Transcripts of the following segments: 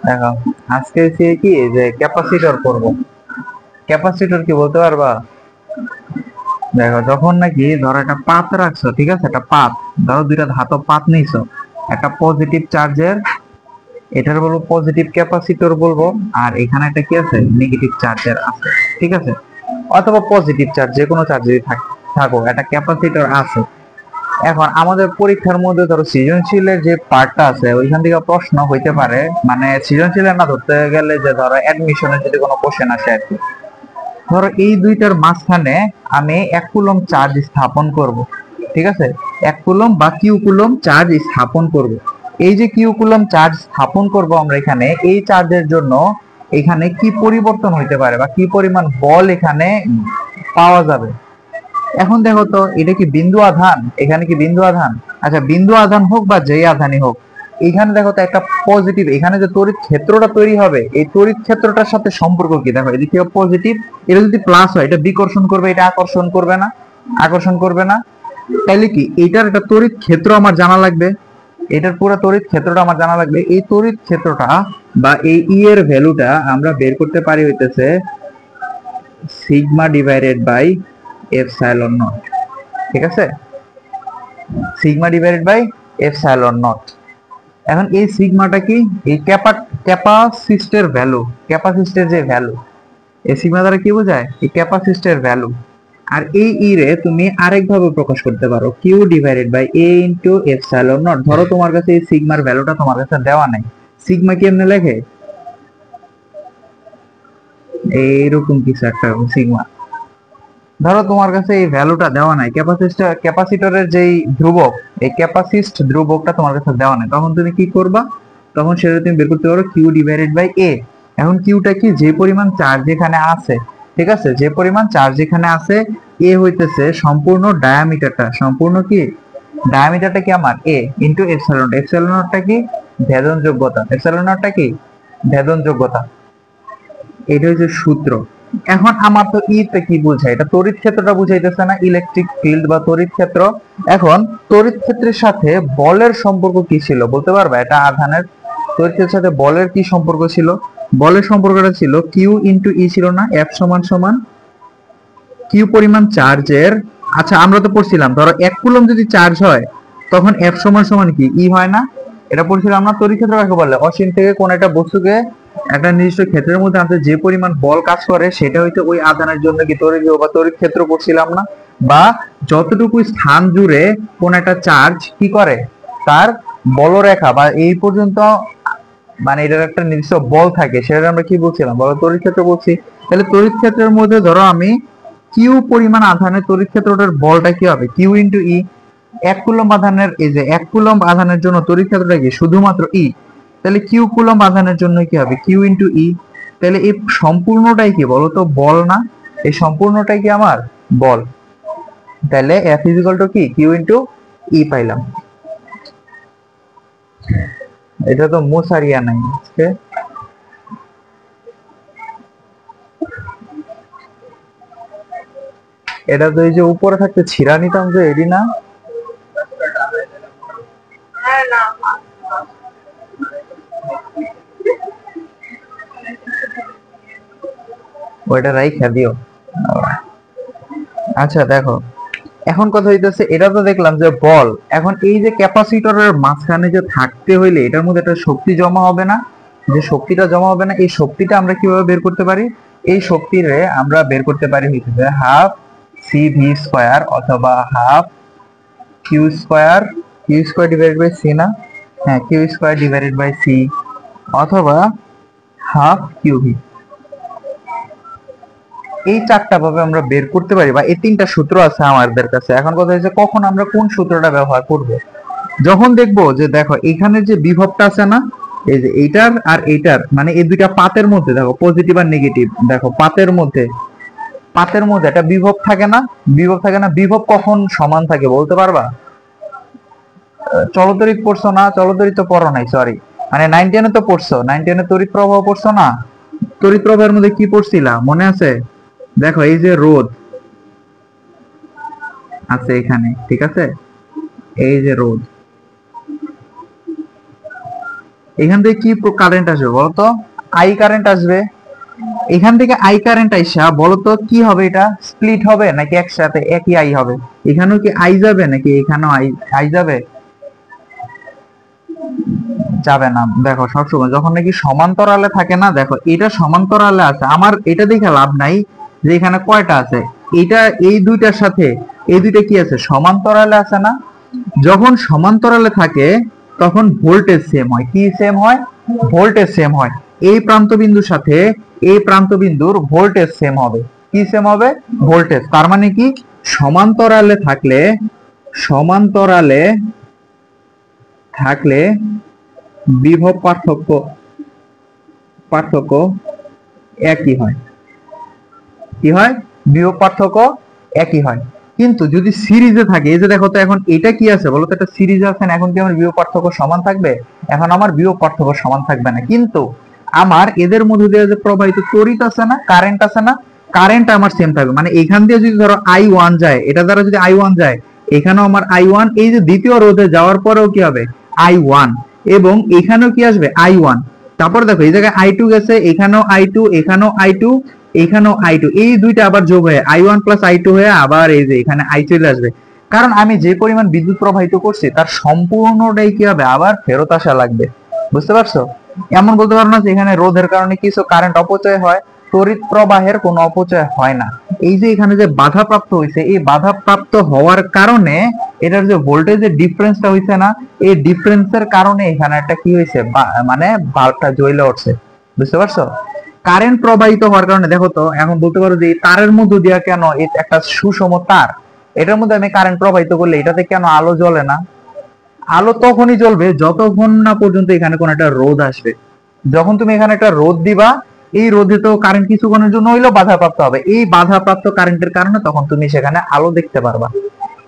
দেখো, আজকে হচ্ছে কি যে ক্যাপাসিটর করব। ক্যাপাসিটর কি বলতে পারবা? দেখো, যখন নাকি ধরো একটা পাত রাখছো, ঠিক আছে, একটা পাত, ধরো দুইটা ধাতব পাত নিছো, একটা পজিটিভ চার্জের, এটার বলবো পজিটিভ ক্যাপাসিটর বলবো, আর এখানে একটা কি আছে, নেগেটিভ চার্জের আছে, ঠিক আছে, অথবা পজিটিভ চার্জ, যে কোনো চার্জ যদি থাকো, একটা ক্যাপাসিটর আছে। এখন আমাদের পরীক্ষার মধ্যে ধরো সৃজনশীলের যে পার্টটা আছে ওইখান থেকে প্রশ্ন হইতে পারে, মানে সৃজনশীলের না, ধরতে গেলে যে ধরো অ্যাডমিশনের যদি কোনো কোশ্চেন আসে আর কি। ধরো এই দুইটার মাঝখানে আমি 1 কুলম্ব চার্জ স্থাপন করব, ঠিক আছে, 1 কুলম্ব বা কিউ কুলম্ব চার্জ স্থাপন করব। এই যে কিউ কুলম্ব চার্জ স্থাপন করব আমরা এখানে, এই চার্জের জন্য এখানে কি পরিবর্তন হইতে পারে বা কি পরিমাণ বল এখানে পাওয়া যাবে। এখন দেখো তো, এটা কি বিন্দু আধান? এখানে কি বিন্দু আধান? আচ্ছা, বিন্দু আধান হোক বা যেই আধানই হোক, এখানে দেখো তো একটা পজিটিভ, এখানে যে তড়িৎ ক্ষেত্রটা তৈরি হবে, এই তড়িৎ ক্ষেত্রটার সাথে সম্পর্ক কি দেখো, এদিক থেকে পজিটিভ, এটা যদি প্লাস হয় এটা বিকর্ষণ করবে, এটা আকর্ষণ করবে না? আকর্ষণ করবে না? তাইলে কি এটার একটা তড়িৎ ক্ষেত্র আমার জানা লাগবে, এটার পুরো তড়িৎ ক্ষেত্রটা আমার জানা লাগবে। এই তড়িৎ ক্ষেত্রটা বা এই ই এর ভ্যালুটা আমরা বের করতে পারি হইতেছে sigma divided by epsilon naught, ঠিক আছে, sigma divided by epsilon naught. এখন এই সিগমাটা কি, এই ক্যাপাসিস্টের ভ্যালু, ক্যাপাসিস্টের যে ভ্যালু, এই সিগমা দ্বারা কি বোঝায়, এই ক্যাপাসিস্টের ভ্যালু। আর এই ই রে তুমি আরেক ভাবে প্রকাশ করতে পারো, Q divided by A into epsilon naught. ধরো তোমার কাছে এই সিগমার ভ্যালুটা তোমার কাছে দেওয়া নাই, সিগমা কি এমনি লেখে, এইরকম কিছু একটা সিগমা। ধরো তোমার কাছে এই ভ্যালুটা দেওয়া নাই, ক্যাপাসিটরের যেই ধ্রুবক, এই ক্যাপাসিস্ট ধ্রুবকটা তোমার কাছে দেওয়া নাই, তখন তুমি কি করবা, তখন সেটা তুমি বের করতে পারো কিউ ডিভাইডেড বাই এ। এখন কিউটা কি, যে পরিমাণ চার্জ এখানে আছে, ঠিক আছে, যে পরিমাণ চার্জ এখানে আছে, এ হইতেছে সম্পূর্ণ ডায়ামিটারটা, সম্পূর্ণ কি ডায়ামিটারটা কি আমার এ ইন্টু এপসাইলন, এপসাইলনটা কি ভেদন যোগ্যতা, এপসাইলনটা কি ভেদন যোগ্যতা, এটা হচ্ছে সূত্র। এখন আমার তো তে কি বোঝায়, এটা তড়িৎ ক্ষেত্রটা বুঝাইতেছে না, ইলেকট্রিক ফিল্ড বা তড়িৎ ক্ষেত্র। এখন তড়িৎ ক্ষেত্রের সাথে বলের সম্পর্ক কি ছিল বলতে পারবা? এটা আধানের তড়িৎ ক্ষেত্রের সাথে বলের কি সম্পর্ক ছিল? বলের সম্পর্কটা ছিল কিউ ইন্টু ই, ছিল না, এফ সমান সমান কিউ পরিমাণ চার্জের। আচ্ছা, আমরা তো পড়ছিলাম ধরো 1 কুলম্ব যদি চার্জ হয় তখন এফ সমান সমান কি ই, হয় না? এটা পড়ছিলাম না, তড়িৎ ক্ষেত্র কাকে বলে? অসীম থেকে কোন একটা বস্তুকে একটা নির্দিষ্ট ক্ষেত্রের মধ্যে আনতে যে পরিমাণ বল কাজ করে সেটা হইতে ওই আধানের জন্য কি তড়িৎ বা তড়িৎ ক্ষেত্র পড়ছিলাম না? বা যতটুকু স্থান জুড়ে কোন একটা চার্জ কি করে, তার বলরেখা বা এই পর্যন্ত, মানে এটার একটা নির্দিষ্ট বল থাকে, সেটা আমরা কি বলছিলাম বলো, তড়িৎ ক্ষেত্র বলছি। তাহলে তড়িৎ ক্ষেত্রের মধ্যে ধরো আমি কিউ পরিমাণ আধানের তড়িৎ ক্ষেত্রটার বলটা কি হবে, কিউ ইন্টু ই। 1 কুলম্ব আধানের, এই যে 1 কুলম্ব আধানের জন্য তড়িৎ ক্ষেত্রটা কি শুধুমাত্র ই, তাহলে কিউ কুলম্ব আধানের জন্য কি হবে, কিউ ইন্টু ই। তাহলে এই সম্পূর্ণটাই কি বলতো, বল না? এই সম্পূর্ণটাই কি আমার বল। তাহলে এফ ইজ ইকুয়াল টু কি কিউ ইন্টু ই পাইলাম। এটা তো মুসারিয়া নাই আজকে। এটা তো এই যে উপরে থাকতে ছিঁড়া নিতাম যে, এডি না? ওইটা রাইখা দিও। আচ্ছা দেখো, এখন কথা হইতেছে, এটা তো দেখলাম যে বল। এখন এই যে ক্যাপাসিটরের মাঝখানে যে থাকতে হইলে এটার মধ্যে একটা শক্তি জমা হবে না? যে শক্তিটা জমা হবে না, এই শক্তিটা আমরা কিভাবে বের করতে পারি? এই শক্তিরে আমরা বের করতে পারি হইতেছে হাফ সি ভি স্কোয়ার, অথবা half Q square, Q square divided by C না, হ্যাঁ Q square divided by C, অথবা হাফ কিউ ভি। এই 4টা ভাবে আমরা বের করতে পারি, বা এই 3টা সূত্র আছে আমাদের কাছে। এখন কথা হচ্ছে কখন আমরা কোন সূত্রটা ব্যবহার করব। যখন দেখবো যে দেখো এখানে যে বিভবটা আছে না, এই যে এইটার আর এইটার, মানে এই দুইটা পাতের মধ্যে দেখো পজিটিভ আর নেগেটিভ, দেখো পাতের মধ্যে একটা বিভব থাকে না? বিভব থাকে না? বিভব কখন সমান থাকে বলতে পারবা? চলতরিৎ পড়ছো না? চলতরিৎ তো পড়ো নাই, সরি, মানে 9 10 তো পড়ছো, 9 10 তড়িৎ প্রবাহ পড়ছো না? তড়িৎ প্রবাহের মধ্যে কি পড়ছিলা মনে আছে? দেখো এই যে রোধ আছে এখানে, ঠিক আছে, এই যে রোধ, এখান থেকে কি কারেন্ট আসবে বলতো? আই কারেন্ট আসবে। এখান থেকে আই কারেন্ট আইসা বলতো কি হবে, এটা স্প্লিট হবে নাকি একসাথে একই আই হবে? এখানেও কি আই যাবে নাকি এখানেও আই আই যাবে? যাবে না। দেখো সবসময় যখন নাকি সমান্তরালে থাকে না, দেখো এটা সমান্তরালে আছে, আমার এটা দেখে লাভ নাই যে এখানে কয়টা আছে। এটা এই দুইটার সাথে এই দুইটা কি আছে, সমান্তরালে আছে না? যখন সমান্তরালে থাকে তখন ভোল্টেজ সেম হয়। কি সেম হয়? ভোল্টেজ সেম হয়। এই প্রান্ত বিন্দুর সাথে এই প্রান্ত বিন্দুর ভোল্টেজ সেম হবে। কি সেম হবে? ভোল্টেজ। তার মানে কি, সমান্তরালে থাকলে সমান্তরালে থাকলে বিভব পার্থক্য পার্থক্য একই হয়। কি হয়? বিভব পার্থক্য একই হয়। কিন্তু যদি সিরিজে থাকে, এই যে দেখো তো, এখন এটা কি আছে বলো তো, এটা সিরিজে আছে না, এখন কি আমার বিভব পার্থক্য সমান থাকবে? এখন আমার বিভব পার্থক্য সমান থাকবে না। কিন্তু আমার এদের মধ্যে দিয়ে যে প্রবাহিত তড়িৎ আছে না, কারেন্ট আছে না, কারেন্ট আমার সেম থাকবে। মানে এখান দিয়ে যদি ধরো I1 যায়, এটা দ্বারা যদি I1 যায়, এখানেও আমার I1, এই যে দ্বিতীয় রোধে যাওয়ার পরেও কি হবে? I1। এবং এখানেও কি আসবে? I1। তারপর দেখো এই জায়গায় I2 গেছে, এখানেও I2, এখানেও I2, এখানেও I2, এই দুইটা আবার যোগ হয়ে I1 প্লাস I2 হয়ে আবার এই যে এখানে I চলে আসবে। কারণ আমি যে পরিমাণ বিদ্যুৎ প্রবাহিত করছি তার সম্পূর্ণটাই কি হবে? আবার ফেরত আসা লাগবে। বুঝতে পারছো? এমন বলতে পারো না যে এখানে রোধের কারণে কিছু কারেন্ট অপচয় হয়, তড়িৎ প্রবাহের কোনো অপচয় হয় না। এই যে এখানে যে বাধাপ্রাপ্ত হয়েছে, এই বাধাপ্রাপ্ত হওয়ার কারণে এটার যে ভোল্টেজের ডিফারেন্সটা হয়েছে না, এই ডিফারেন্সের কারণে এখানে একটা কি হয়েছে, মানে বাল্বটা জ্বলে উঠছে। বুঝতে পারছো? কারেন্ট প্রবাহিত হওয়ার কারণে দেখো তো, এখন বলতে পারো যে এই তারের মধ্যে দিয়ে কেন, একটা সুষম তার, এটার মধ্যে আমি কারেন্ট প্রবাহিত করলে এটাতে কেন আলো জ্বলে না? আলো তখনই জ্বলবে যতক্ষণ না পর্যন্ত এখানে কোন একটা রোধ আসবে। যখন তুমি এখানে একটা রোধ দিবা, এই রোধে তো কারেন্ট কিছুক্ষণের জন্য হইলেও বাধাপ্রাপ্ত হবে, এই বাধাপ্রাপ্ত কারেন্টের কারণে তখন তুমি সেখানে আলো দেখতে পারবা।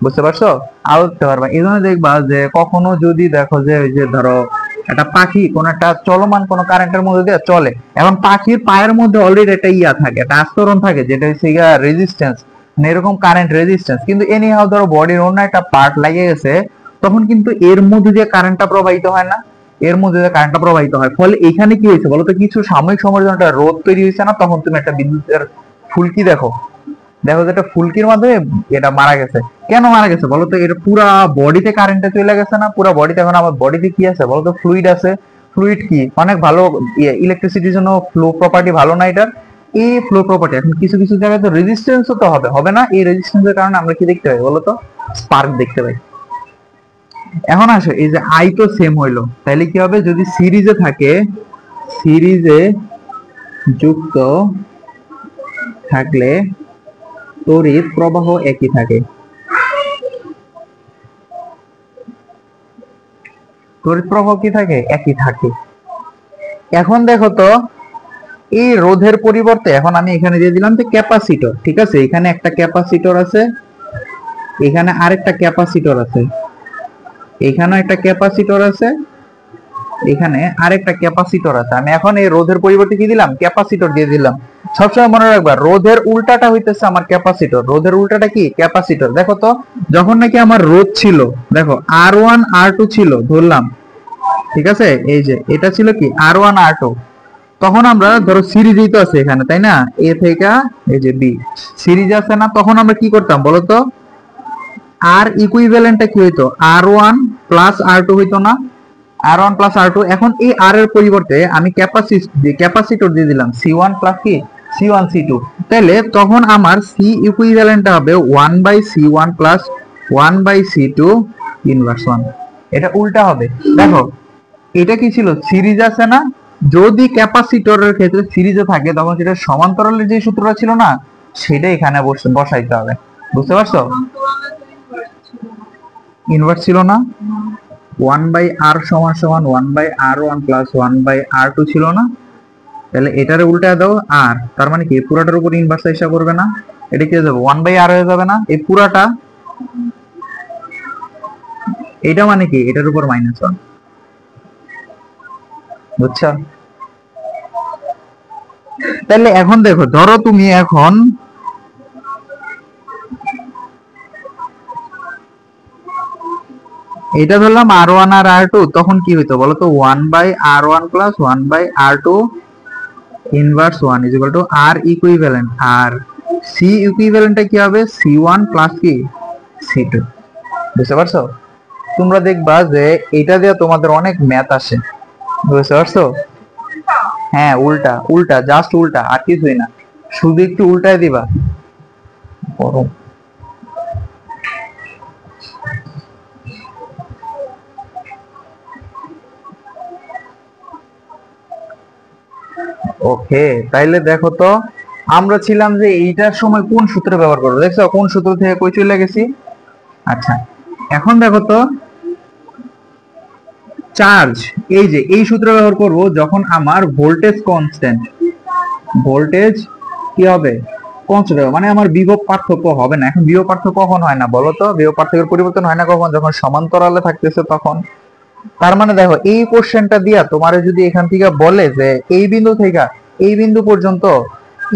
বুঝতে পারছো? আলো দেখতে পারবা। এই জন্য দেখবা যে কখনো যদি দেখো যে ওই যে ধরো একটা পাখি কোন একটা চলমান কোন কারেন্টের মধ্যে দিয়ে চলে, এখন পাখির পায়ের মধ্যে অলরেডি একটা ইয়া থাকে, একটা আস্তরণ থাকে, যেটা হচ্ছে গিয়া রেজিস্ট্যান্স, মানে এরকম কারেন্ট রেজিস্ট্যান্স। কিন্তু এনি হাও ধরো বডির অন্য একটা পার্ট লাগিয়ে গেছে, তখন কিন্তু এর মধ্যে দিয়ে কারেন্টটা প্রবাহিত হয় না, এর মধ্যে দিয়ে কারেন্টটা প্রবাহিত হয়। ফলে এখানে কি হয়েছে বলতো, কিছু সাময়িক সময়ের জন্য একটা রোধ তৈরি হয়েছে না, তখন তুমি একটা বিদ্যুতের ফুলকি দেখো, দেখো যে একটা ফুলকির মাধ্যমে এটা মারা গেছে। কেন মারা গেছে বলতো? এটা পুরা বডিতে কারেন্টে চলে গেছে না, পুরা বডিতে। এখন আমার বডিতে কি আছে বলতো? ফ্লুইড আছে। ফ্লুইড কি অনেক ভালো, ইলেকট্রিসিটির জন্য ফ্লো প্রপার্টি ভালো না এটার, এই ফ্লো প্রপার্টি। এখন কিছু কিছু জায়গায় তো রেজিস্ট্যান্সও তো হবে, হবে না? এই রেজিস্ট্যান্সের কারণে আমরা কি দেখতে পাই বলতো? স্পার্ক দেখতে পাই। এখন আসো, এই যে আই তো সেম হইলো, তাহলে কি হবে যদি সিরিজে থাকে, সিরিজে যুক্ত থাকলে তড়িৎ প্রবাহ একই থাকে। তড়িৎ প্রবাহ কি থাকে? একই থাকে। এখন দেখো তো, এই রোধের পরিবর্তে এখন আমি এখানে দিয়ে দিলাম যে ক্যাপাসিটর। ঠিক আছে, এখানে একটা ক্যাপাসিটর আছে, এখানে আরেকটা ক্যাপাসিটর আছে, এখানেও একটা ক্যাপাসিটর আছে, এখানে আরেকটা ক্যাপাসিটর আছে। আমি এখন এই রোধের পরিবর্তে কি দিলাম? ক্যাপাসিটর দিয়ে দিলাম। সবসময় মনে রাখবা, রোধের উল্টাটা হইতেছে আমার ক্যাপাসিটর। রোধের উল্টাটা কি? ক্যাপাসিটর। দেখো তো, যখন নাকি আমার রোধ ছিল, দেখো R1 R2 ছিল ধরলাম, ঠিক আছে, এই যে এটা ছিল কি R1 R2, তখন আমরা ধরো সিরিজই তো আছে এখানে, তাই না? এ থেকে এই যে বি সিরিজ আছে না, তখন আমরা কি করতাম বলতো? আর ইকুইভ্যালেন্টটা কি হইতো? R1 প্লাস R2 হইতো না? R1 plus R2। এখন এই আর এর পরিবর্তে আমি ক্যাপাসিটর দিয়ে দিলাম C1 প্লাস কি C1 C2। তাহলে তখন আমার সি ইকুইভ্যালেন্টটা হবে 1/C1 প্লাস 1/C2 ইনভার্স 1। এটা উল্টা হবে। দেখো এটা কি ছিল? সিরিজ আছে না? যদি ক্যাপাসিটরের ক্ষেত্রে সিরিজে থাকে তখন সেটা সমান্তরালের যে সূত্রটা ছিল না, সেটা এখানে বসাইতে হবে। বুঝতে পারছো? ইনভার্স ছিল না, 1/R সমান সমান 1/R1 প্লাস 1/R2 ছিল না? তাহলে এটারে উল্টা দাও আর, তার মানে কি পুরাটার উপর ইনভার্স হিসাব করবে না? এটা কি হয়ে যাবে? 1/R হয়ে যাবে না এই পুরাটা? এটা মানে কি এটার উপর -1। বুঝছো? তাহলে এখন দেখো, ধরো তুমি এখন এটা ধরলাম R1 আর R2, তখন কি হইতো বলতো, 1/R1 plus 1/R2 inverse 1 is equal to R equivalent, আর C ইকুইভ্যালেন্টটা কি হবে, C1 প্লাস কি C2। বুঝতে পারছো? তোমরা দেখবা যে এটা দিয়ে তোমাদের অনেক ম্যাথ আসে। বুঝতে পারছো? হ্যাঁ, উল্টা উল্টা, জাস্ট উল্টা, আর কিছুই না, শুধু একটু উল্টায় দিবা। গরম। ওকে, তাইলে দেখো তো, আমরা ছিলাম যে এইটার সময় কোন সূত্র ব্যবহার করবো, দেখছো কোন সূত্র থেকে কই চলে গেছি। আচ্ছা, এখন দেখো তো, চার্জ, এই যে এই সূত্র ব্যবহার করব যখন আমার ভোল্টেজ কনস্ট্যান্ট, ভোল্টেজ কি হবে, কনস্ট্যান্ট হবে, মানে আমার বিভব পার্থক্য হবে না। এখন বিভব পার্থক্য কখন হয় না বলো তো, বিভব পার্থক্যের পরিবর্তন হয় না কখন, যখন সমান্তরালে থাকতেছে তখন। তার মানে দেখো, এই কোশ্চেনটা দিয়া তোমারে যদি এখান থেকে বলে যে এই বিন্দু থেকে এই বিন্দু পর্যন্ত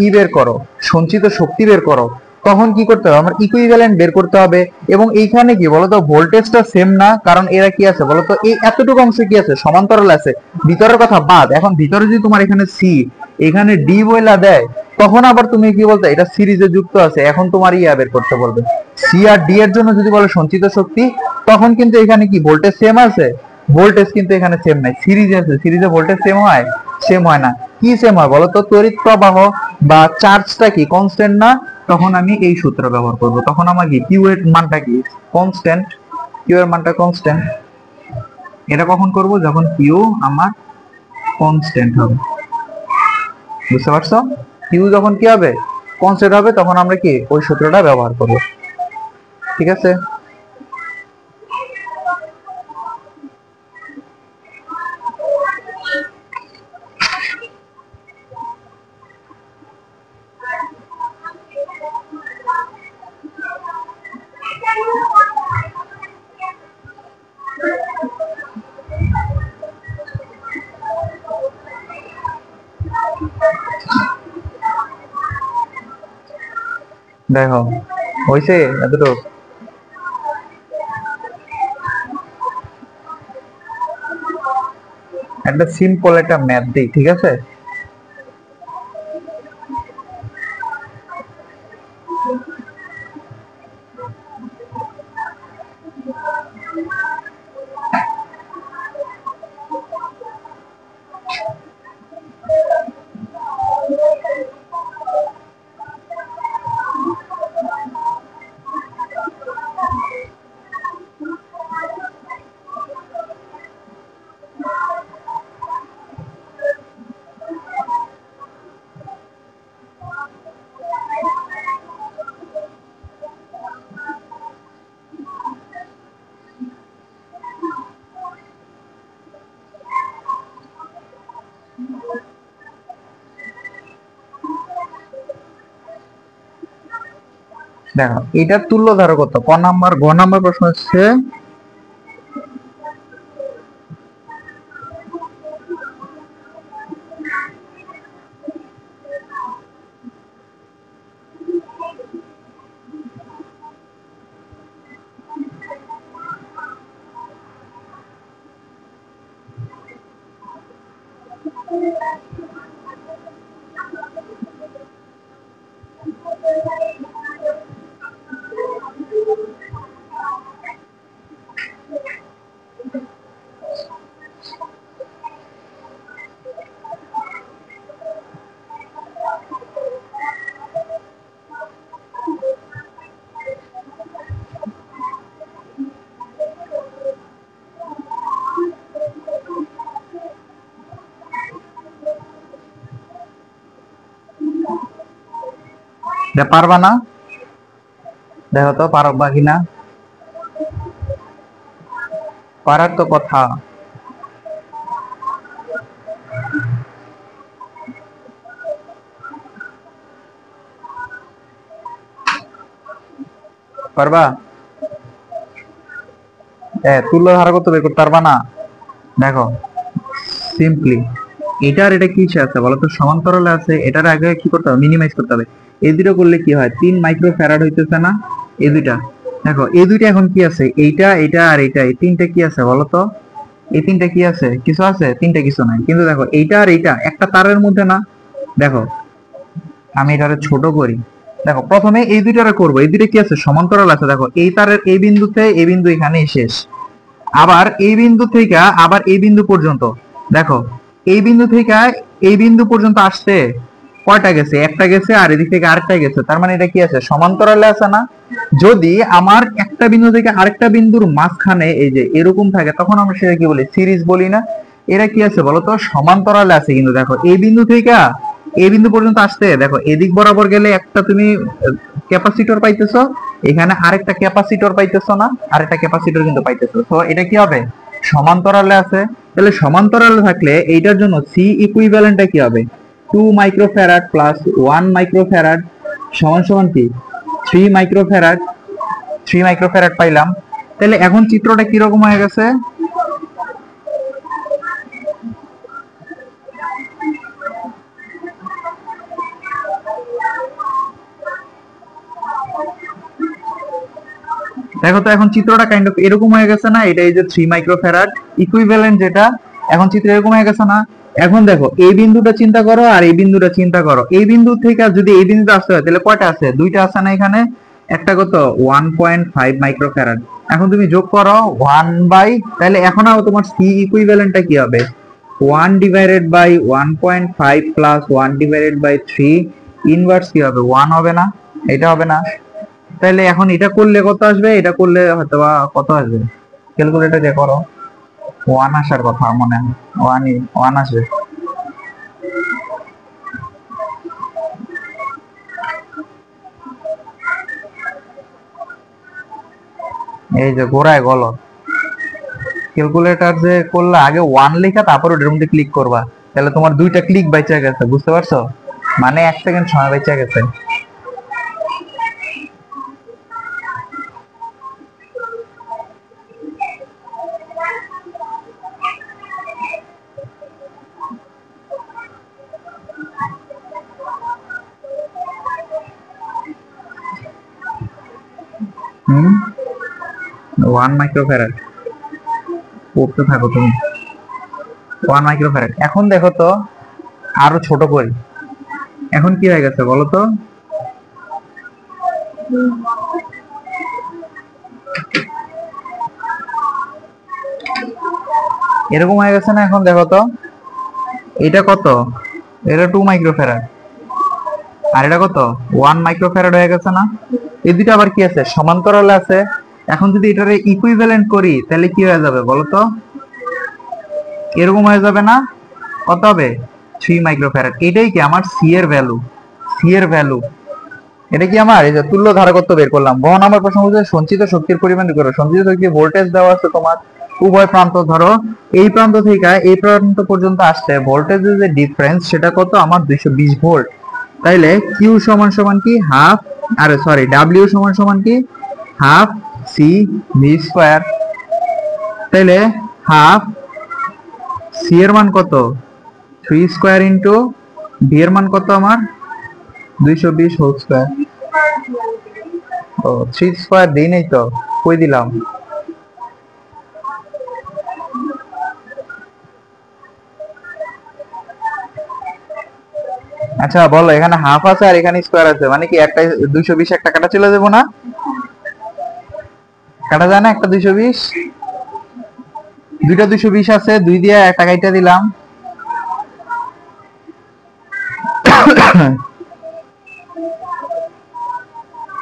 ই বের করো, সঞ্চিত শক্তি বের করো, তখন কি করতে হবে, আমার ইকুইভ্যালেন্ট বের করতে হবে। এবং এইখানে কি বলতো, ভোল্টেজটা সেম না, কারণ এরা কি আছে বলতো, এই এতটুকু অংশ কি আছে, সমান্তরাল আছে, ভিতরের কথা বাদ। এখন ভিতরে যদি তোমার এখানে সি, এখানে ডি বইলা দেয়, তখন আবার তুমি কি বলতে, এটা সিরিজে যুক্ত আছে, এখন তোমার ইয়া বের করতে বলবে। সি আর ডি এর জন্য যদি বলে সঞ্চিত শক্তি, তখন কিন্তু এখানে কি ভোল্টেজ সেম আছে, ভোল্টেজ কিন্তু এখানে সেম নাই, সিরিজে আছে, সিরিজে ভোল্টেজ সেম হয়, সেম হয় না। কি সেম হয় বলতো, তড়িৎ প্রবাহ বা চার্জটা কি কনস্ট্যান্ট না, তখন আমি এই সূত্র ব্যবহার করব। তখন আমার কি কিউ এর মানটা কি কনস্ট্যান্ট, কিউ এর মানটা কনস্ট্যান্ট। এটা কখন করব, যখন কিউ আমার কনস্ট্যান্ট হবে। বুঝতে পারছো? কিউ যখন কি হবে, কনস্ট্যান্ট হবে, তখন আমরা কি ওই সূত্রটা ব্যবহার করব। ঠিক আছে? দেখো, হইছে এতটুকু। একটা সিম্পল একটা ম্যাথ দিই, ঠিক আছে? দেখো, এটার তুল্য ধারকত্ব ক নাম্বার, গ নাম্বার প্রশ্ন হচ্ছে, এটা পারবা না? দেখো তো পারবা কিনা, পারার তো কথা। পারবা? তুল্য ধারকত্ব বের করতে পারবা না? দেখো, সিম্পলি এটা আর এটা কি আছে বলতো, সমান্তরালে আছে, এটার আগে কি করতে হবে, মিনিমাইজ করতে হবে। এই দুটো করলে কি হয়, 3 মাইক্রো ফ্যারাড হইতেছে না, এই দুইটা দেখো এই দুইটা এখন কি আছে, এইটা এইটা আর এইটা, এই তিনটা কি আছে বলো তো? এই তিনটা কি আছে? কিছু আছে? তিনটা কিছু নাই। কিন্তু দেখো এইটা আর এইটা একটা তারের মধ্যে না। দেখো আমি এটারে ছোট করি। দেখো প্রথমে এই দুইটারে করবো, এই দুইটা কি আছে? সমান্তরাল আছে। দেখো এই তারের এই বিন্দুতে এই বিন্দু এখানেই শেষ, আবার এই বিন্দু থেকে আবার এই বিন্দু পর্যন্ত। দেখো এই বিন্দু থেকে এই বিন্দু পর্যন্ত আসতে কয়টা গেছে? একটা গেছে, আর এদিক থেকে আরেকটা গেছে। তার মানে এটা কি আছে? সমান্তরালে আছে না? যদি আমার একটা বিন্দু থেকে আরেকটা বিন্দুর মাঝখানে এই যে এরকম থাকে, তখন আমরা সেটা কি বলি? সিরিজ বলি না? এরা কি আছে বলতো? সমান্তরালে আছে। কিন্তু দেখো এই বিন্দু থেকে এই বিন্দু পর্যন্ত আসতে, দেখো এদিক বরাবর গেলে একটা তুমি ক্যাপাসিটর পাইতেছো, এখানে আরেকটা ক্যাপাসিটর পাইতেছো না? আরেকটা ক্যাপাসিটর কিন্তু পাইতেছো। তো এটা কি হবে? সমান্তরালে আছে। তাহলে সমান্তরালে থাকলে এইটার জন্য সি ইকুইভ্যালেন্টটা কি হবে? 2 মাইক্রোফ্যারাড প্লাস 1 মাইক্রোফ্যারাড সমান সমান কি? 3 মাইক্রোফ্যারাড। 3 মাইক্রোফ্যারাড পাইলাম। তাহলে এখন চিত্রটা কি রকম হয়ে গেছে? দেখো তো এখন চিত্রটা কাইন্ড অফ এরকম হয়ে গেছে না? এটা এই যে 3 মাইক্রোফ্যারাড ইকুইভ্যালেন্ট, যেটা এখন চিত্র এরকম হয়ে গেছে না? এখন দেখো এই বিন্দুটা চিন্তা করো আর এই বিন্দুটা চিন্তা করো। এই বিন্দু থেকে যদি এই বিন্দুটা আসতে হয় তাহলে কয়টা আছে? দুইটা আছে না এখানে? একটা কত? 1.5 মাইক্রোফ্যারাড। এখন তুমি যোগ করো 1 বাই, তাহলে এখন আর তোমার সি ইকুইভ্যালেন্টটা কি হবে? 1 divided by 1.5 plus 1 divided by 3 inverse কি হবে? 1 হবে না? এটা হবে না? তাহলে এখন এটা করলে কত আসবে? এটা করলে হয়তো বা কত আসবে? ক্যালকুলেটর দিয়ে করো। 1 আসার কথা মনে হয়। 1 আসবে। এই যে গোড়ায় গলদ। ক্যালকুলেটর যে করলে আগে 1 লেখা তারপর ওটার মধ্যে ক্লিক করবা, তাহলে তোমার দুইটা ক্লিক বাইচা গেছে। বুঝতে পারছো? মানে 1 সেকেন্ড সময় বাইচা গেছে। হুম, 1 মাইক্রোফ্যারাড পড়তে থাকো তুমি। 1 মাইক্রোফ্যারাড। এখন দেখো তো আরো ছোট করি। এখন কি হয়ে গেছে বলো তো? এরকম হয়ে গেছে না? এখন দেখো তো এটা কত? এটা 2 মাইক্রোফ্যারাড, আর এটা কত? 1 মাইক্রোফ্যারাড হয়ে গেছে না? এই দুটো আবার কি আছে? সমান্তরালে আছে। এখন যদি এটারে ইকুইভ্যালেন্ট করি তাহলে কি হয়ে যাবে বলো তো? এরকম হয়ে যাবে না? কত হবে? 3 মাইক্রোফ্যারাড। এটাই কি আমার সি এর ভ্যালু? সি এর ভ্যালু এটা কি আমার? এই যে তুল্য ধারকত্ব বের করলাম। বহ নাম্বার প্রশ্ন বলছে সঞ্চিত শক্তির পরিমাণ বের করো। সঞ্চিত শক্তি ভোল্টেজ দেওয়া আছে তোমার উভয় প্রান্ত, ধরো এই প্রান্ত থেকে এই প্রান্ত পর্যন্ত আসতে ভোল্টেজের যে ডিফারেন্স সেটা কত? আমার 220 ভোল্ট। তাইলে কিউ সমান সমান কি? হাফ, আরে সরি, ডাব্লিউ সমান সমান কি? Half C V square. তাইলে হাফ সি এর মান কত? 3 স্কয়ার ইন্টু ভি এর মান কত আমার? 220 হোল স্কয়ার। ও 3 স্কয়ার দেই নাই তো, কই দিলাম? আচ্ছা বলো, এখানে হাফ আছে আর এখানে স্কয়ার আছে, মানে কি একটা 220 একটা কাটা চলে যাবো না? কাটা যায় না একটা 220? দুইটা 220 আছে, দুই দিয়ে একটা কাইটা দিলাম।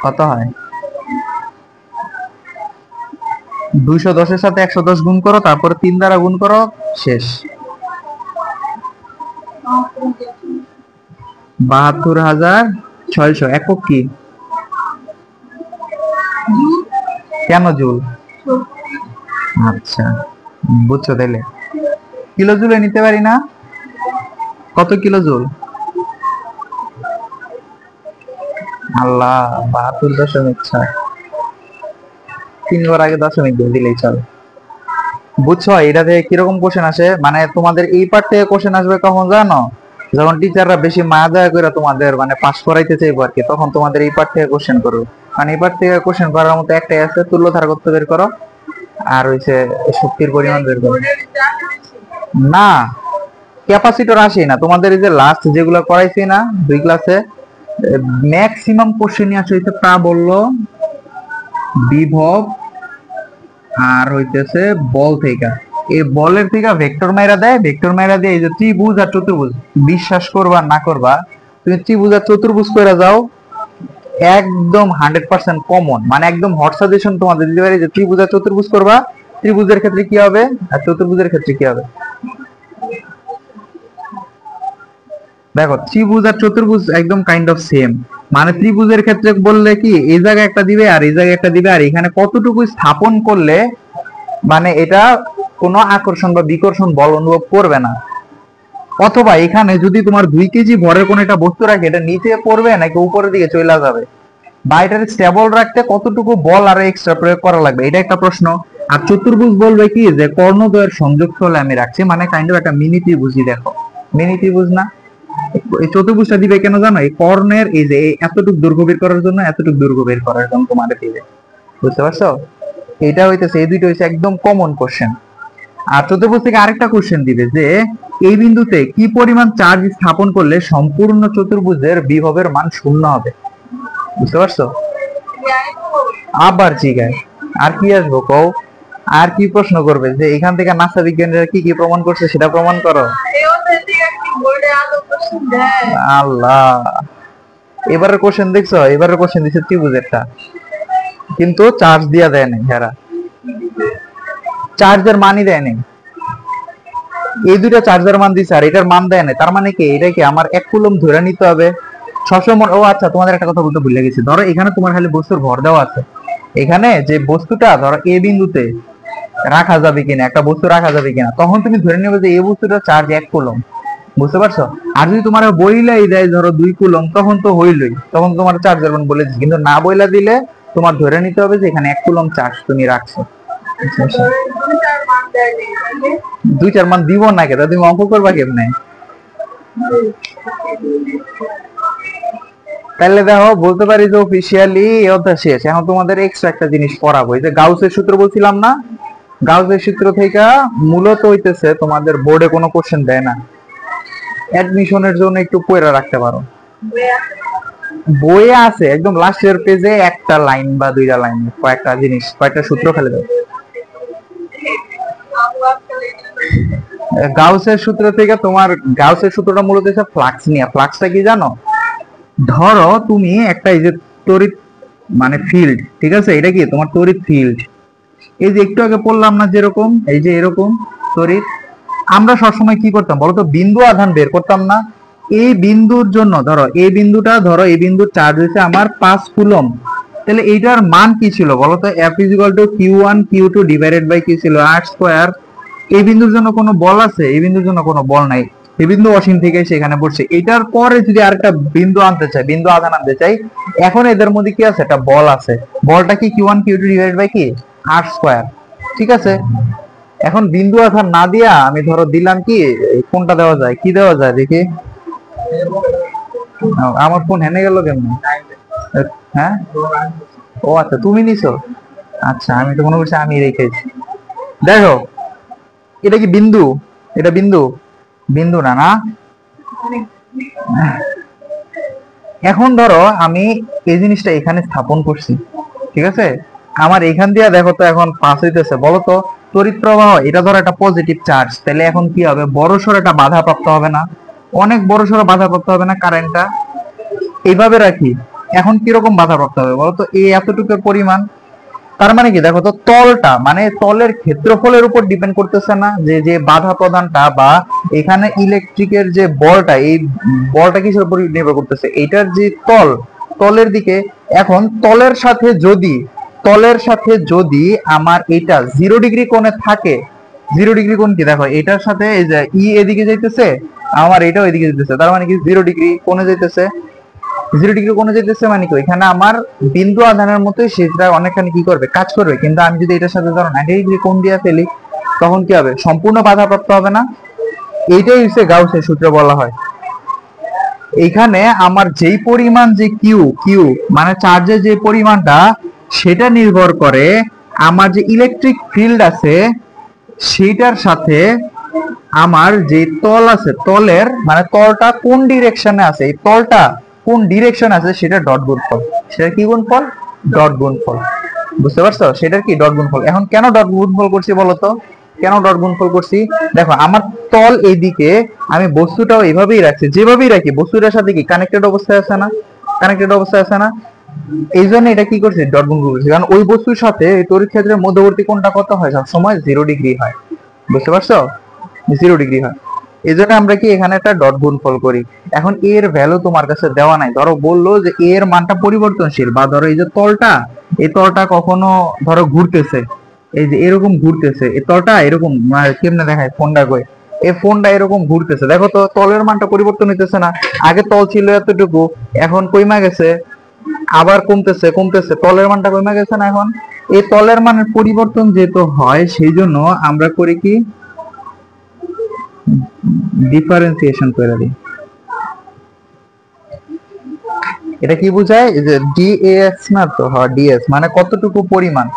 কত হয়? 210 এর সাথে 110 গুণ করো, তারপরে 3 দ্বারা গুণ করো, শেষ। 72,600 একক কি? কেন জুল? আচ্ছা বুঝছো তাইলে। কিলো জুলে নিতে পারি না? কত কিলো জুল? আল্লাহ, 72.6। 3 বার আগে দশমিক দিয়ে দিলেই চলে। বুঝছো এটাতে কিরকম কোশ্চেন আসে? মানে তোমাদের এই পার্ট থেকে কোশ্চেন আসবে কখন জানো? যখন টিচাররা বেশি মায়া দয়া করে তোমাদের মানে পাস করাইতে চাইবো আর কি, তখন তোমাদের এই পার্ট থেকে কোশ্চেন করবো। মানে এই পার্ট থেকে কোশ্চেন করার মতো একটাই আছে, তুল্য ধারকত্ব বের করো আর হইছে শক্তির পরিমাণ বের করো। না, ক্যাপাসিটর আসে না তোমাদের। এই যে লাস্ট যেগুলো করাইছি না 2 ক্লাসে, ম্যাক্সিমাম কোশ্চেনই আসে হইতে প্রাবল্য, বিভব আর হইতেছে বল থেকে। এই বলের থেকে ভেক্টর মাইরা দেয়, ভেক্টর মাইরা দিয়ে এই যে ত্রিভুজ আর চতুর্ভুজ, বিশ্বাস করবা না করবা, তুমি ত্রিভুজ আর চতুর্ভুজ করে যাও, একদম 100% কমন, মানে একদম হট সাজেশন তোমাদের দিতে পারি যে ত্রিভুজ আর চতুর্ভুজ করবা, ত্রিভুজের ক্ষেত্রে কি হবে আর চতুর্ভুজের ক্ষেত্রে কি হবে। দেখো ত্রিভুজ আর চতুর্ভুজ একদম কাইন্ড অফ সেম। মানে ত্রিভুজের ক্ষেত্রে বললে কি এই জায়গায় একটা দিবে আর এই জায়গায় একটা দিবে, আর এখানে কতটুকু স্থাপন করলে মানে এটা কোনো আকর্ষণ বা বিকর্ষণ বল অনুভব করবে না। অথবা এখানে যদি তোমার 2 কেজি ভরের কোনো একটা বস্তু রাখে, এটা নিচে পড়বে নাকি উপরের দিকে চলে যাবে, বা এটার স্টেবল রাখতে কতটুকু বল আর এক্সট্রা প্রয়োগ করা লাগবে, এটা একটা প্রশ্ন। আর চতুর্ভুজ বলবে কি যে কর্ণদ্বয়ের সংযোগস্থলে আমি রাখছি, মানে কাইন্ড অফ একটা মিনি ত্রিভুজই। দেখো মিনি ত্রিভুজ না, এই চতুর্ভুজটা দিবে কেন জানো, এই কর্ণের এই যে এতটুকু দৈর্ঘ্য বের করার জন্য, এতটুকু দৈর্ঘ্য বের করার জন্য তোমাদের দিবে, বুঝতে পারছো? এটা হইতেছে, এই দুইটা হইছে একদম কমন কোশ্চেন। আর চতুর্ভুজ থেকে আরেকটা কোশ্চেন দিবে যে এই বিন্দুতে কি পরিমাণ চার্জ স্থাপন করলে সম্পূর্ণ চতুর্ভুজের বিভবের মান 0 হবে, বুঝতে পারছো? আবার জিগায় আর কি আসবো কও, আর কি প্রশ্ন করবে যে এখান থেকে নাসা বিজ্ঞানীরা কি কি প্রমাণ করছে সেটা প্রমাণ করো। আল্লাহ, এবারের কোশ্চেন দেখছো, এবারের কোশ্চেন দিচ্ছে ত্রিভুজেরটা, কিন্তু চার্জ দিয়া দেয় না, হেরা চার্জের মানই দেয় নাই। এই দুইটা চার্জের মান দিছে আর এটার মান দেয় না, তার মানে কি এটা কি আমার 1 কুলম্ব ধরে নিতে হবে সবসময়। ও আচ্ছা, তোমাদের একটা কথা বলতে ভুলে গেছি, ধরো এখানে তোমার খালি বস্তুর ভর দেওয়া আছে, এখানে যে বস্তুটা ধরো এ বিন্দুতে রাখা যাবে কিনা, একটা বস্তু রাখা যাবে কিনা, তখন তুমি ধরে নেবে যে এই বস্তুটা চার্জ 1 কুলম্ব, বুঝতে পারছো? আর যদি তোমার বইলাই দেয় ধরো 2 কুলম্ব, তখন তো হইলই, তখন তোমার চার্জের মান বলে দিচ্ছি। কিন্তু না বইলা দিলে তোমার ধরে নিতে হবে যে এখানে 1 কুলম্ব চার্জ তুমি রাখছো। 2-4 মান দিব না, কেন তুমি অঙ্ক করবা কেমনে? তাহলে দেখো বলতে পারি যে অফিসিয়ালি অধ্যায় শেষ। এখন তোমাদের এক্সট্রা একটা জিনিস পড়াবো, এই যে গাউসের সূত্র বলছিলাম না, গাউসের সূত্র থেকে মূলত হইতেছে তোমাদের বোর্ডে কোনো কোশ্চেন দেয় না, অ্যাডমিশনের জন্য একটু পড়ে রাখতে পারো। বইয়ে আছে একদম লাস্টের পেজে একটা লাইন বা 2টা লাইন, কয়েকটা জিনিস, কয়েকটা সূত্র ফেলে দাও। গাউসের সূত্র থেকে তোমার, গাউসের সূত্রটা মূলত হচ্ছে ফ্লাক্স নিয়ে। ফ্লাক্সটা কি জানো, ধরো তুমি একটা এই যে তড়িৎ মানে ফিল্ড, ঠিক আছে, এটা কি তোমার তড়িৎ ফিল্ড, এই যে একটু আগে পড়লাম না যেরকম, এই যে এরকম তড়িৎ, আমরা সবসময় কি করতাম বলতো, বিন্দু আধান বের করতাম না। এই বিন্দুর জন্য ধরো এই বিন্দুটা, ধরো এই বিন্দুর চার্জ হয়েছে আমার 5 কুলম্ব, তাহলে এইটার মান কি ছিল বলতো, F = Q1 Q2 divided by কি ছিল, R স্কয়ার। এই বিন্দুর জন্য কোনো বল আছে, এই বিন্দুর জন্য কোনো বল নাই, এই বিন্দু অসীম থেকে সেখানে পড়ছে। এটার পরে যদি আরেকটা বিন্দু আনতে চাই, বিন্দু আধান আনতে চাই, এখন এদের মধ্যে কি আছে, একটা বল আছে, বলটা কি Q1 Q2 ডিভাইডেড বাই কি R স্কয়ার, ঠিক আছে? এখন বিন্দু আধান না দিয়া আমি ধরো দিলাম কি, কোনটা দেওয়া যায়, কি দেওয়া যায় দেখি, আমার ফোন হেনে গেল কেমন? হ্যাঁ, ও আচ্ছা তুমি নিছো, আচ্ছা আমি তো মনে করছি আমি রেখেছি। দেখো এটা কি বিন্দু, এটা বিন্দু, বিন্দু না, না? এখন ধরো আমি এই জিনিসটা এখানে স্থাপন করছি, ঠিক আছে, আমার এখান দিয়ে দেখো তো এখন পাস হইতেছে, বলো তো তড়িৎ প্রবাহ, এটা ধরো একটা পজিটিভ চার্জ, তাহলে এখন কি হবে, বড়সড় একটা বাধা প্রাপ্ত হবে না, অনেক বড়সড় বাধা প্রাপ্ত হবে না কারেন্টটা। এইভাবে রাখি, এখন কিরকম বাধা প্রাপ্ত হবে বলতো, এই এতটুকুর পরিমাণ। তার মানে কি দেখো তো, তলটা মানে তলের ক্ষেত্রফলের উপর ডিপেন্ড করতেছে না, যে যে বাধা প্রদানটা বা এখানে ইলেকট্রিকের যে বলটা, এই বলটা কিসের উপর নির্ভর করতেছে, এটার যে তল, তলের দিকে। এখন তলের সাথে যদি, তলের সাথে যদি আমার এটা 0 ডিগ্রি কোণে থাকে, 0 ডিগ্রি কোণ কি দেখো, এটার সাথে এই যে ই এদিকে যাইতেছে, আমার এটাও এদিকে যাইতেছে, তার মানে কি 0 ডিগ্রি কোণে যাইতেছে। 0 ডিগ্রি কোণে যেতেছে মানে কি, এখানে আমার বিন্দু আধানের মতোই সেটা অনেকখানি কি করবে, কাজ করবে। কিন্তু আমি যদি এটার সাথে ধরো 90 ডিগ্রি কোণ দিয়ে ফেলি, তখন কি হবে, সম্পূর্ণ বাধাপ্রাপ্ত হবে না। এইটাই হচ্ছে গাউসের সূত্র বলা হয়। এখানে আমার যেই পরিমাণ যে কিউ কিউ মানে চার্জের যে পরিমাণটা সেটা নির্ভর করে আমার যে ইলেকট্রিক ফিল্ড আছে সেটার সাথে আমার যে তল আছে তলের মানে তলটা কোন ডিরেকশনে আছে, এই তলটা কোন ডিরেকশন আছে সেটা ডট গুণফল। সেটা কি গুণফল? ডট গুণফল। বুঝতে পারছো? সেটার কি ডট গুণফল। এখন কেন ডট গুণফল করছি বলতো? কেন ডট গুণফল করছি? দেখো আমার তল এইদিকে, আমি বস্তুটাও এইভাবেই রাখছি, যেভাবেই রাখি বস্তুটার সাথে কি কানেক্টেড অবস্থায় আছে না? কানেক্টেড অবস্থায় আছে না? এই জন্য এটা কি করছি? ডট গুণফল করছি, কারণ ওই বস্তুর সাথে তড়িৎ ক্ষেত্রের মধ্যবর্তী কোণটা কত হয়? সব সময় 0 ডিগ্রি হয়। বুঝতে পারছো? 0 ডিগ্রি হয়। এই জন্য আমরা কি এখানে একটা ডট গুণফল করি। এখন এর ভ্যালু তোমার কাছে দেওয়া নাই, ধরো বললো যে এর মানটা পরিবর্তনশীল, বা ধরো এই যে তলটা, এই তলটা কখনো ধরো ঘুরতেছে, এই যে এরকম ঘুরতেছে, এই তলটা এরকম কেমনে দেখায় ফোনটা কই, এই ফোনটা এরকম ঘুরতেছে, দেখো তো তলের মানটা পরিবর্তন হইতেছে না? আগে তল ছিল এতটুকু, এখন কইমা গেছে, আবার কমতেছে কমতেছে, তলের মানটা কমে গেছে না? এখন এই তলের মানের পরিবর্তন যেহেতু হয় সেই জন্য আমরা করি কি ডিফারেন্সিয়েশন করে দিই। এটা কি বোঝায়? যে ডিএস না তো, হ্যাঁ ডিএস মানে কতটুকু পরিমাণ,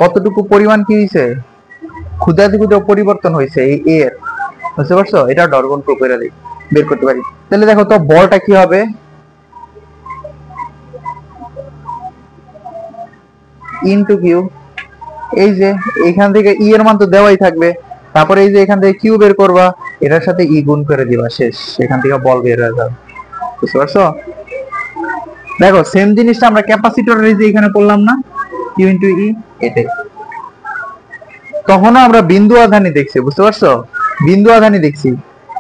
কতটুকু পরিমাণ কি হইছে, ক্ষুদ্রাতি ক্ষুদ্র পরিবর্তন হয়েছে এই এর। বুঝতে পারছো? এটা ডট গুণফল করে দিই, বের করতে পারি। তাহলে দেখো তো বলটা কি হবে, ইনটু কিউ। এই যে এখান থেকে ই এর মান তো দেওয়াই থাকবে, তারপরে এই যে এখান থেকে কিউ বের করবা, এটার সাথে ই গুণ করে দিবা, শেষ, এখান থেকে বল বের হয়ে যাবে। বুঝতে পারছো? দেখো সেম জিনিসটা আমরা ক্যাপাসিটরের এই যে এখানে করলাম না, কিউ ইনটু ই, এটাই। তখনও আমরা বিন্দু আধানি দেখছি। বুঝতে পারছো? বিন্দু আধানি দেখছি,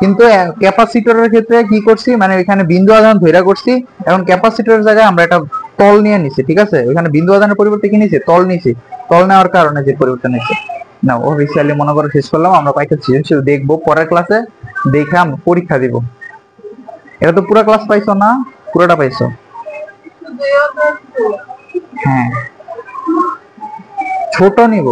কিন্তু ক্যাপাসিটরের ক্ষেত্রে কি করছি, মানে এখানে বিন্দু আধান ধইরা করছি, এখন ক্যাপাসিটরের জায়গায় আমরা একটা তল নিয়ে নিছি। ঠিক আছে? ওখানে বিন্দু আধানের পরিবর্তে কি নিছি? তল নিছি। তল নেওয়ার কারণে যে পরিবর্তন হয়েছে। না অফিসিয়ালি মনে করো শেষ করলাম, আমরা কয়েকটা সৃজনশীল দেখবো পরের ক্লাসে, দেখে আমরা পরীক্ষা দিব। এটা তো পুরো ক্লাস পাইছো না? পুরোটা পাইছো? হ্যাঁ, ছোট নিব।